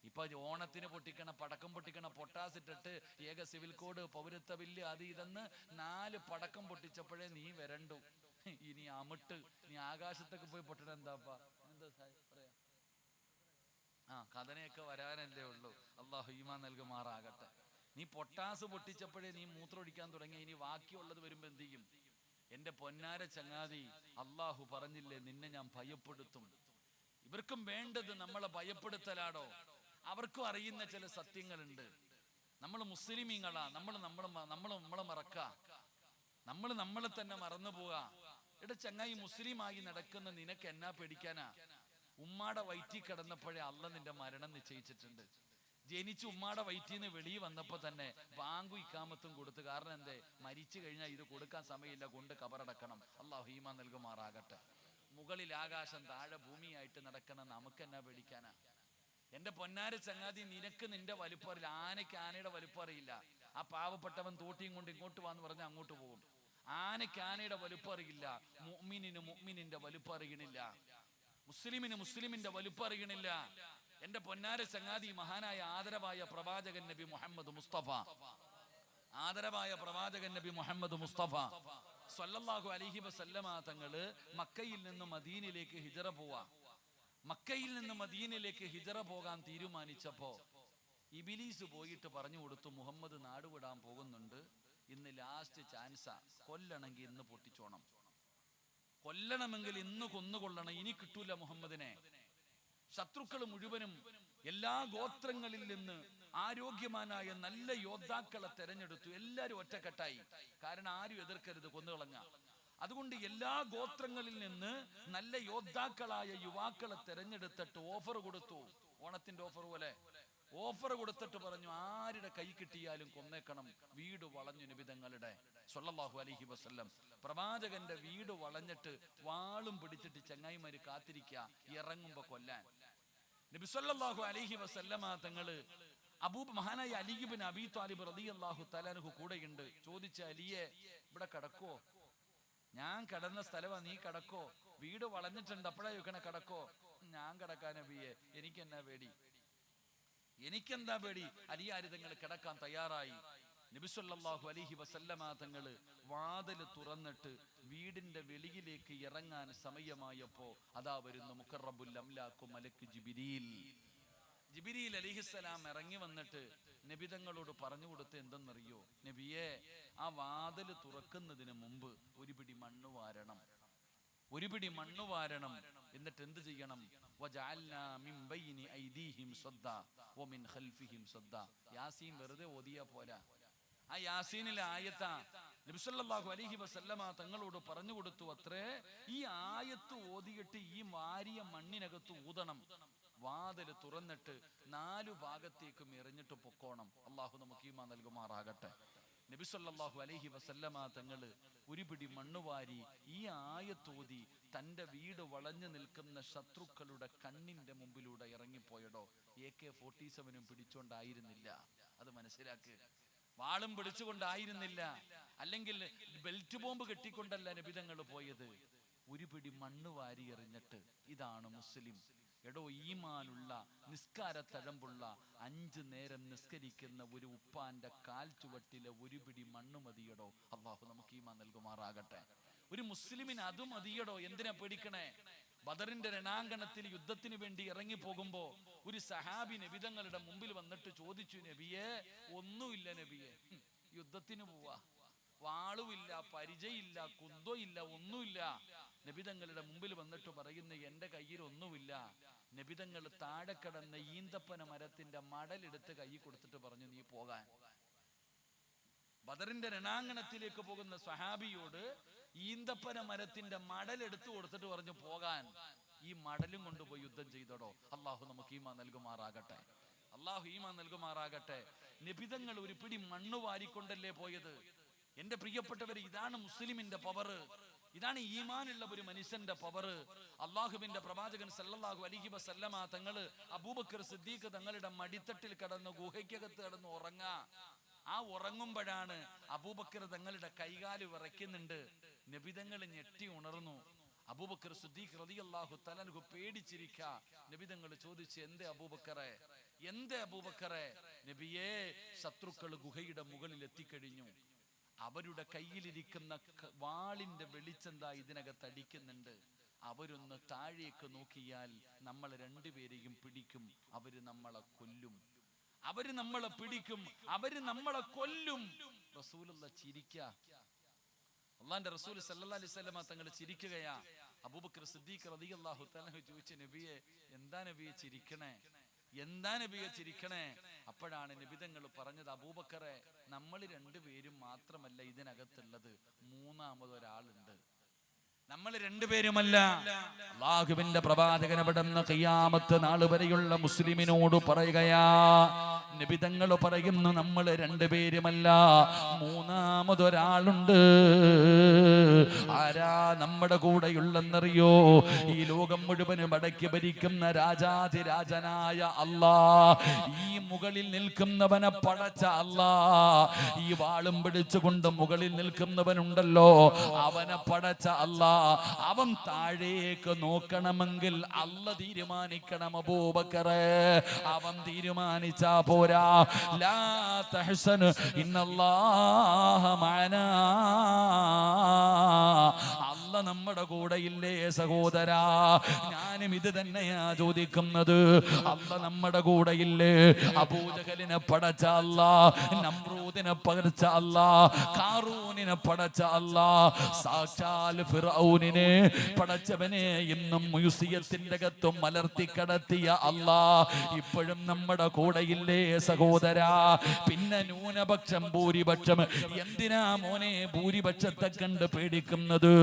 ഇപ്പൊ ഓണത്തിന് പൊട്ടിക്കണ പടക്കം പൊട്ടിക്കണ പൊട്ടാസ് ഇട്ടിട്ട് ഏക സിവിൽ കോഡ്, പൗരത്വ ബില്ല്, അത് ഇതെന്ന് 4 പടക്കം പൊട്ടിച്ചപ്പോഴേ നീ വരണ്ടു. ഇനി അമിട്ട് നീ ആകാശത്തൊക്കെ പോയി പൊട്ടണ എന്താപ്പാ? എന്താ പറയാ? കഥനയൊക്കെ വരാനല്ലേ ഉള്ളൂ. അള്ളാഹു ഈമാൻ നൽകുമാറാകട്ടെ. നീ പൊട്ടാസ് പൊട്ടിച്ചപ്പോഴേ നീ മൂത്രമൊഴിക്കാൻ തുടങ്ങി. ഇനി ബാക്കിയുള്ളത് വരുമ്പോ എന്ത് ചെയ്യും? എന്റെ പൊന്നാര ചങ്ങാതി, അള്ളാഹു പറഞ്ഞില്ലേ, നിന്നെ ഞാൻ ഭയപ്പെടുത്തും. ഇവർക്കും വേണ്ടത് നമ്മളെ ഭയപ്പെടുത്തലാടോ. അവർക്കും അറിയുന്ന ചില സത്യങ്ങളുണ്ട്. നമ്മൾ മുസ്ലിമീങ്ങളാ, നമ്മളെ മറക്ക, നമ്മളെ തന്നെ മറന്നു പോവാ. എടാ ചങ്ങായി, മുസ്ലിമായി നടക്കുന്ന നിനക്ക് എന്നാ പേടിക്കാനാ? ഉമ്മാടെ വയറ്റിൽ കിടന്നപ്പോഴേ അള്ളാഹ് നിന്റെ മരണം നിശ്ചയിച്ചിട്ടുണ്ട്. ജനിച്ച് ഉമ്മാടെ വയറ്റിൽ നിന്ന് വെളിയിൽ വന്നപ്പോ തന്നെ ബാങ്കും ഇക്കാമത്തും കൊടുത്തു. കാരണം എന്തേ? മരിച്ചു കഴിഞ്ഞാൽ ഇത് കൊടുക്കാൻ സമയമില്ല, കൊണ്ട് കബറടക്കണം. അല്ലാഹു ഈമാൻ നൽകുമാറാകട്ടെ. മുകളിൽ ആകാശം, താഴെ ഭൂമിയായിട്ട് നടക്കുന്ന നമുക്ക് എന്നാ പേടിക്കാനാ? എന്റെ പൊന്നാര ചങ്ങാതി, നിനക്ക് നിന്റെ വലുപ്പം അറിയില്ല. ആനയ്ക്ക് ആനയുടെ വലുപ്പം അറിയില്ല. ആ പാവപ്പെട്ടവൻ തോട്ടിയും കൊണ്ട് ഇങ്ങോട്ട് വാന്ന് പറഞ്ഞാൽ അങ്ങോട്ട് പോകും. ആനയ്ക്ക് ആനയുടെ വലുപ്പം അറിയില്ല. മുഅ്മിനിന് മുഅ്മിനിന്റെ വലുപ്പം അറിയണില്ല. മുസ്ലിമിന് മുസ്ലിമിന്റെ വലുപ്പം അറിയണില്ല. എന്റെ പൊന്നാര ചങ്ങാതി, മഹാനായ ആദരവായ പ്രവാചകൻ നബി മുഹമ്മദ് മുസ്തഫ, ആദരവായ പ്രവാചകൻ നബി മുഹമ്മദ് മുസ്തഫ സ്വല്ലല്ലാഹു അലൈഹി വസല്ലമ തങ്ങള് മക്കയിൽ നിന്ന് മദീനയിലേക്ക് ഹിജറ പോവാ. മക്കയിൽ നിന്ന് മദീനയിലേക്ക് ഹിജറ പോകാൻ തീരുമാനിച്ചപ്പോ ഇബിലീസ് പോയിട്ട് പറഞ്ഞു കൊടുത്തു, മുഹമ്മദ് നാടുവിടാൻ പോകുന്നുണ്ട്, ഇന്ന് ലാസ്റ്റ് ചാൻസാ, കൊല്ലണമെങ്കിൽ ഇന്ന് പൊട്ടിച്ചോണം, കൊല്ലണമെങ്കിൽ ഇന്ന് കൊന്നുകൊള്ളണം, ഇനി കിട്ടൂല മുഹമ്മദിനെ. ശത്രുക്കൾ മുഴുവനും എല്ലാ ഗോത്രങ്ങളിൽ നിന്ന് ആരോഗ്യവാനായ നല്ല യോദ്ധാക്കളെ തെരഞ്ഞെടുത്തു. എല്ലാവരും ഒറ്റക്കെട്ടായി. കാരണം ആരും എതിർക്കരുത്, കൊന്നുകളഞ്ഞ. അതുകൊണ്ട് എല്ലാ ഗോത്രങ്ങളിൽ നിന്ന് നല്ല യോദ്ധാക്കളായ യുവാക്കളെ തെരഞ്ഞെടുത്തിട്ട് ഓഫർ കൊടുത്തു. ഓണത്തിന്റെ ഓഫർ പോലെ ഓഫർ കൊടുത്തിട്ട് പറഞ്ഞു, ആരുടെ കൈ കിട്ടിയാലും കൊന്നേക്കണം. വീട് വളഞ്ഞു നബി തങ്ങളുടെ സ്വല്ലല്ലാഹു അലൈഹി വസല്ലം. പ്രവാചകന്റെ വീട് വളഞ്ഞിട്ട് വാളും പിടിച്ചിട്ട് ചങ്ങായിമാര് കാത്തിരിക്കുക, ഇറങ്ങുമ്പോ കൊല്ലാൻ. നബി സ്വല്ലല്ലാഹു അലൈഹി വസല്ലമ തങ്ങള് മഹാനായ അലി ഇബ്നു അബീ ത്വാലിബ് റളിയല്ലാഹു തആല അൻഹു കൂടെയുണ്ട്. ചോദിച്ച, അലിയെ ഇവിടെ കിടക്കോ? ഞാൻ കിടന്ന സ്ഥലമാ, നീ കിടക്കോ? വീട് വളഞ്ഞിട്ടുണ്ട്, അപ്പോഴാ ചോദിക്കണ കിടക്കോ? ഞാൻ കിടക്കാൻ നബിയെ, എനിക്കെന്നാ പേടി, എനിക്കെന്താ പേടി? അലിയാര് തങ്ങൾ കിടക്കാൻ തയ്യാറായി. നബി സല്ലല്ലാഹു അലൈഹി വസല്ലമ തങ്ങള് വാതില് തുറന്നിട്ട് വീടിന്റെ വെളിയിലേക്ക് ഇറങ്ങാൻ സമയമായപ്പോ അതാ വരുന്നു മുഖറബുൽ അംലാഖു മലക്ക് ജിബ്രീൽ. ജിബ്രീൽ അലൈഹിസ്സലാം ഇറങ്ങി വന്നിട്ട് നബി തങ്ങളോട് പറഞ്ഞു കൊടുത്ത് എന്തെന്നറിയോ? നബിയെ, ആ വാതില് തുറക്കുന്നതിന് മുമ്പ് ഒരു പിടി മണ്ണ് വാരണം, ഒരു പിടി മണ്ണ് വാരണം. എന്നിട്ട് എന്ത് ചെയ്യണം? വജഅൽനാ മിൻ ബൈനി ഐദീഹിം സദ്ദ വമിൻ ഖൽഫിഹിം സദ്ദ. യാസീൻ വെറുതെ ഓതിയാ പോരാ. ആ യാസീനിലെ ആയത്താ നബി സല്ലല്ലാഹു അലൈഹി വസല്ലമ തങ്ങളോട് പറഞ്ഞു കൊടുത്തു അത്രേ. ഈ ആയത്ത് ഓതിയിട്ട് ഈ വാരിയ മണ്ണിനകത്ത് ഊതണം. വാതില് തുറന്നിട്ട് 4 ഭാഗത്തേക്കും എറിഞ്ഞിട്ട് പൊക്കോണം. അള്ളാഹു നമുക്ക് ഈമാൻ നൽകുമാറാകട്ടെ. നബി സല്ലല്ലാഹു അലൈഹി വസല്ലമ തങ്ങള് ഒരു പിടി മണ്ണുവാരി ഈ ആയത്തോതി തന്റെ വീട് വളഞ്ഞു നിൽക്കുന്ന ശത്രുക്കളുടെ കണ്ണിന്റെ മുമ്പിലൂടെ ഇറങ്ങിപ്പോയടോ. AK-47 പിടിച്ചോണ്ടായിരുന്നില്ല, അത് മനസ്സിലാക്ക്. വാളും പിടിച്ചുകൊണ്ടായിരുന്നില്ല, അല്ലെങ്കിൽ ബെൽറ്റ് ബോംബ് കെട്ടിക്കൊണ്ടല്ല നബിതങ്ങൾ പോയത്. ഒരു പിടി മണ്ണ് വാരി എറിഞ്ഞിട്ട്. ഇതാണ് മുസ്ലിം. എടോ, ഈമാനുള്ള നിസ്കാരത്തഴമ്പുള്ള 5 നേരം നിസ്കരിക്കുന്ന ഒരു ഉപ്പാന്റെ കാൽ ചുവട്ടിലെ ഒരു പിടി മണ്ണ് മതിയടോ. അള്ളാഹു നമുക്ക് ഈമാൻ നൽകുമാറാകട്ടെ. ഒരു മുസ്ലിമിന് അത് മതിയടോ. എന്തിനാ പേടിക്കണേ? ബദറിന്റെ രണാങ്കണത്തിൽ യുദ്ധത്തിന് വേണ്ടി ഇറങ്ങി പോകുമ്പോ ഒരു സഹാബി നബിതങ്ങളുടെ മുമ്പിൽ വന്നിട്ട് ചോദിച്ചു, നബിയെ, ഒന്നുമില്ല നബിയെ, യുദ്ധത്തിന് പോവാ, വാളുമില്ല, പരിചയില്ല, കുന്തമില്ല, ഒന്നുമില്ല. നബിതങ്ങളുടെ മുമ്പിൽ വന്നിട്ട് പറയുന്നു, എന്റെ കയ്യിൽ ഒന്നുമില്ല. നബിതങ്ങൾ താഴെ കിടന്ന ഈന്തപ്പന മരത്തിന്റെ മടലെടുത്ത് കൈ കൊടുത്തിട്ട് പറഞ്ഞു, നീ പോകാൻ. ബദറിന്റെ രണാങ്കണത്തിലേക്ക് പോകുന്ന സ്വഹാബിയോട് ഈന്തപ്പന മരത്തിന്റെ മടലെടുത്ത് കൊടുത്തിട്ട് പറഞ്ഞു പോകാൻ. ഈ മടലും കൊണ്ടുപോയി യുദ്ധം ചെയ്തോടോ. അള്ളാഹു നമുക്ക് ഈമാൻ നൽകുമാറാകട്ടെ. അള്ളാഹു ഈമാൻ നൽകുമാറാകട്ടെ. നബിതങ്ങൾ ഒരു പിടി മണ്ണ് വാരിക്കൊണ്ടല്ലേ പോയത്. എന്റെ പ്രിയപ്പെട്ടവർ, ഇതാണ് മുസ്ലിമിന്റെ പവർ. ഇതാണ് ഈമാനുള്ള ഒരു മനുഷ്യന്റെ പവർ. അള്ളാഹുവിന്റെ പ്രവാചകൻ സല്ലല്ലാഹു അലൈഹി വസല്ലമ തങ്ങള് അബൂബക്കർ സിദ്ദീഖ് തങ്ങളുടെ മടിത്തട്ടിൽ കിടന്ന് ഗുഹയ്ക്കകത്ത് കിടന്ന് ഉറങ്ങാ. ആ ഉറങ്ങുമ്പോഴാണ് അബൂബക്കർ തങ്ങളുടെ കൈകാല് വിറയ്ക്കുന്നുണ്ട്. നബിതങ്ങൾ ഞെട്ടി ഉണർന്നു. അബൂബക്കർ സിദ്ദീഖ് റളിയല്ലാഹു തആല അൻഹു പേടിച്ചിരിക്ക. നബിതങ്ങൾ ചോദിച്ചു, എന്തേ അബൂബക്കറെ, എന്തേ അബൂബക്കറെ? നബിയേ, ശത്രുക്കൾ ഗുഹയുടെ മുകളിൽ എത്തിക്കഴിഞ്ഞു. അവരുടെ കയ്യിലിരിക്കുന്ന വാളിന്റെ വെളിച്ചെന്താ ഇതിനകത്ത് അടിക്കുന്നുണ്ട്. അവരൊന്ന് താഴേക്ക് നോക്കിയാൽ നമ്മൾ രണ്ടുപേരെയും പിടിക്കും. അവര് നമ്മളെ കൊല്ലും, അവര് നമ്മളെ പിടിക്കും, അവര് നമ്മളെ കൊല്ലും. റസൂലുള്ള ചിരിക്ക. അള്ളാന്റെ റസൂൽ സല്ലല്ലാഹു അലൈഹി വസല്ലമ തങ്ങൾ ചിരിക്കുകയാ. അബൂബക്കർ സിദ്ദീഖ് റളിയല്ലാഹു തആല ചോദിച്ചു, നബിയെ, എന്താ നബിയെ ചിരിക്കണേ, എന്താ നബിയെ ചിരിക്കണേ? അപ്പോഴാണ് നബിതങ്ങൾ പറഞ്ഞത്, അബൂബക്കറെ, നമ്മൾ രണ്ടുപേരും മാത്രമല്ല ഇതിനകത്തുള്ളത്, മൂന്നാമതൊരാളുണ്ട്. നമ്മൾ രണ്ടുപേരുമല്ല. അല്ലാഹുവിന്റെ പ്രവാചകൻ അവിടുന്ന് ഖിയാമത്ത് നാൾ വരെയുള്ള മുസ്ലിമിനോട് പറയുകയാ. നബിതങ്ങൾ പറയുന്നു, നമ്മൾ രണ്ടുപേരുമല്ല, മൂന്നാമതൊരാളുണ്ട്. ആരാ നമ്മുടെ കൂടെയുള്ളെന്നറിയോ? ഈ ലോകം മുഴുവനും അടക്കി ഭരിക്കുന്ന രാജാതിരാജനായ അല്ലാ, ഈ മുകളിൽ നിൽക്കുന്നവനെ പടച്ച അല്ലാ, ഈ വാളും പിടിച്ചുകൊണ്ട് മുകളിൽ നിൽക്കുന്നവനുണ്ടല്ലോ, അവനെ പടച്ച അല്ലാ, അവൻ താഴേക്ക് നോക്കണമെങ്കിൽ അല്ല തീരുമാനിക്കണം. അബൂബക്കറെ, അവൻ തീരുമാനിച്ചാ പോരാ. ലാ തഹ്സൻ ഇന്നല്ലാഹ മഅനാ, അല്ല നമ്മുടെ കൂടെ ഇല്ലേ സഹോദരാ? ഞാനും ഇത് തന്നെയാ ചോദിക്കുന്നത്. അല്ല നമ്മുടെ കൂടെ ഇല്ലേ? അബൂജഹലിനെ പടച്ച അല്ലാ, നമ്രൂദിനെ പടച്ച അല്ലാ, കാറൂനിനെ പടച്ച അല്ലാ, സാക്ഷാൽ ഫിർഔനിനെ പടച്ചവനെ ഇന്നും മ്യൂസിയത്തിന്റെ അകത്തും മലർത്തി കടത്തിയ അല്ലാ ഇപ്പോഴും നമ്മുടെ കൂടെ ഇല്ലേ സഹോദരാ? പിന്നെ ന്യൂനപക്ഷം ഭൂരിപക്ഷം എന്തിനാ മോനെ ഭൂരിപക്ഷത്തെ കണ്ട് പേടിക്കുന്നത്?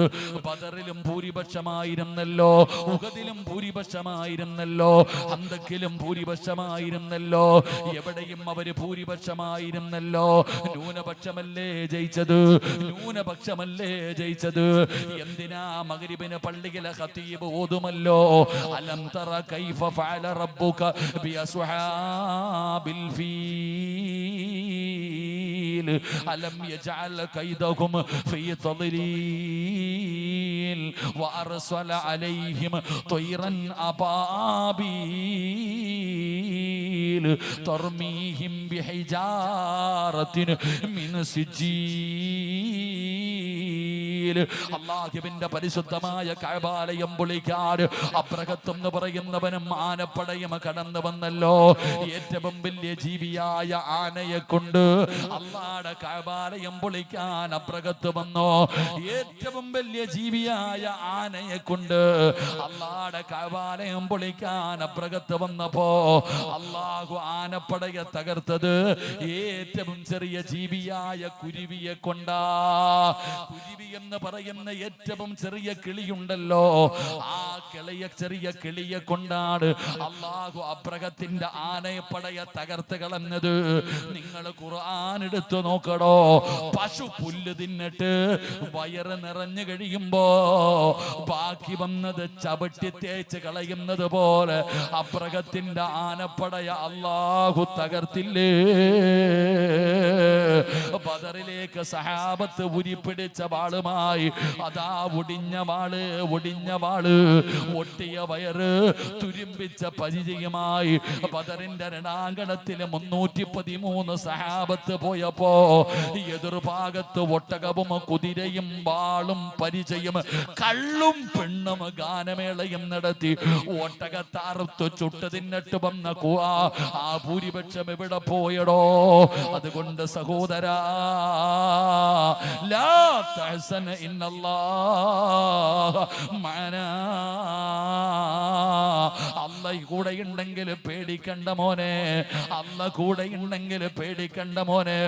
ബദറിലും ഭൂരിപക്ഷമായിരുന്നല്ലോ, ഉഹദിലും ഭൂരിപക്ഷമായിരുന്നല്ലോ, ഹന്തക്കിലും ഭൂരിപക്ഷമായിരുന്നല്ലോ, എവിടെയും അവര് ഭൂരിപക്ഷമായിരുന്നല്ലോ. ന്യൂനപക്ഷമല്ലേ ജയിച്ചത്? ന്യൂനപക്ഷമല്ലേ ജയിച്ചത്? എന്തിനാ മഗ്രിബിന് പള്ളിയിലെ ഖതീബ് ഓതുമല്ലോ, അലം തറ കൈഫ ഫഅല റബ്ബുക ബി അസ്ഹാബിൽ ഫീൽ അലം യജഅൽ കൈദഹും ഫീ തദ്ലീൽ വഅർസല അലൈഹിം ത്വയ്റൻ അബാബീൽ തർമീഹിം ബിഹിജാറത്തിൻ മിൻ സിജീൽ. അല്ലാഹുവിന്റെ പരിശുദ്ധമായ കഅബാലയം പൊളിക്കാൻ അബ്രഹത്ത് എന്ന് പറയുന്നവനും ആനപ്പടയും കടന്നു വന്നല്ലോ. ഏറ്റവും വലിയ ജീവിയായ ആനയെ കൊണ്ട് അല്ലാഹുവിന്റെ കഅബാലയം പൊളിക്കാൻ അബ്രഹത്ത് വന്നോ. ഏറ്റവും വലിയ ജീവിയായ ആനയെ കൊണ്ട് അല്ലാഹുവിന്റെ കഅബാലയം പൊളിക്കാൻ അബ്രഹത്ത് വന്നപ്പോ അല്ലാഹു ആനപ്പടയെ തകർത്തത് ഏറ്റവും ചെറിയ ജീവിയായ കുരുവിയെ കൊണ്ടാ. കുരുവി എന്ന് പറയുന്ന ഏറ്റവും ചെറിയ കിളിയുണ്ടല്ലോ, ആ ചെറിയ കിളിയെ കൊണ്ടാണ് അല്ലാഹു അബ്രഹത്തിന്റെ ആനപ്പടയെ തകർത്ത് കളഞ്ഞത്. നിങ്ങൾ ഖുർആൻ എടുത്തു നോക്കടോ. പശു പുല്ല് തിന്നിട്ട് വയറ് നിറഞ്ഞു കഴിയുമ്പോ ബാക്കി വന്നത് ചവിട്ടി തേച്ച് കളയുന്നത് പോലെ അബ്രഹത്തിന്റെ ആനപ്പടയ അല്ലാഹു തകർത്തില്ലേ? ബദറിലേക്ക് സഹാബത്ത് ഉരിപ്പിടിച്ച വാളുമായി അതാ ഒടിഞ്ഞ വാള് ഒട്ടിയ വയറ് തുരുമ്പിച്ച പരിചയമായി ബദറിന്റെ രണാങ്കണത്തില് 313 സഹാബത്ത് പോയപ്പോ എതിർഭാഗത്ത് ഒട്ടകവും കുതിരയും വാളും പരിചയം കള്ളും പെണ്ണും ഗാനമേളയും നടത്തി ഒട്ടകത്താർത്ത് ചുട്ട് തിന്നിട്ട് വന്ന ആ ഭൂരിപക്ഷം എവിടെ പോയടോ? അതുകൊണ്ട് സഹോദരാ, ലാ തഹ്സൻ ഇന്നല്ലാഹ മഅനാ. അല്ലാഹ് കൂടെ ഉണ്ടെങ്കിൽ പേടിക്കണ്ട മോനെ, അല്ലാഹ് കൂടെ ഉണ്ടെങ്കിൽ പേടിക്കണ്ട മോനെ.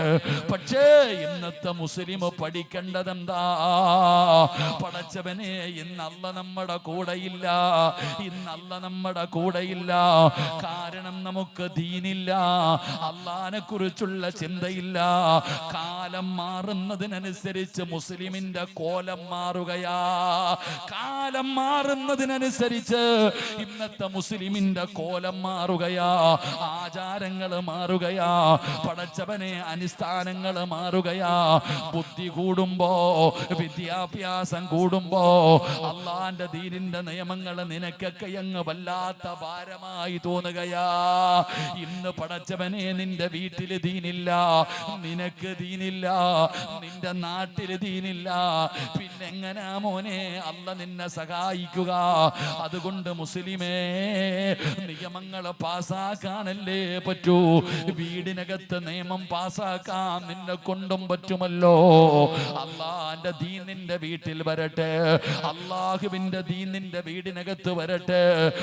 പക്ഷേ ഇന്നത്തെ മുസ്ലിം പഠിക്കേണ്ടതെന്താ? പടച്ചവനെ, ഇന്നല്ല നമ്മുടെ കൂടെയില്ല, ഇന്നല്ല നമ്മുടെ കൂടെയില്ല. കാരണം നമുക്ക് ദീനില്ല, അല്ലാഹനെ കുറിച്ചുള്ള ചിന്തയില്ല. കാലം മാറുന്നതിനനുസരിച്ച് മുസ്ലിമിന്റെ കോലം മാറുകയാ. കാലം മാറുന്നതിനനുസരിച്ച് ഇന്നത്തെ മുസ്ലിമിന്റെ കോലം മാറുകയാ. ആചാരങ്ങൾ മാറുകയാ, പടച്ചവനെ അനുഷ്ഠാനങ്ങൾ മാറുകയാ. ബുദ്ധി കൂടുമ്പോ, വിദ്യാഭ്യാസം കൂടുമ്പോ അള്ളാന്റെ ദീനിന്റെ നിയമങ്ങൾ നിനക്കൊക്കെ അങ്ങ് വല്ലാത്ത ഭാരമായി തോന്നുകയാ. ഇന്ന് പടച്ചവനെ നിന്റെ വീട്ടില് ദീനില്ല, നിനക്ക് ദീനില്ല, നിന്റെ നാട്ടില് ദീനില്ല, പിന്നെങ്ങനാ മോനെ അല്ലാഹ് നിന്നെ സഹായിക്കുക? അതുകൊണ്ട് മുസ്ലിമേ, നിയമങ്ങൾ പാസാക്കാനല്ലേ പറ്റൂ. വീടിനകത്ത് നിയമം പാസാക്കാൻ നിന്നെ കൊണ്ടും പറ്റുമല്ലോ. അള്ളാന്റെ ദീൻ നിന്റെ വീട്ടിൽ വരട്ടെ, അള്ളാഹുവിന്റെ ദീൻ നിന്റെ വീടിനകത്ത് വരട്ടെ.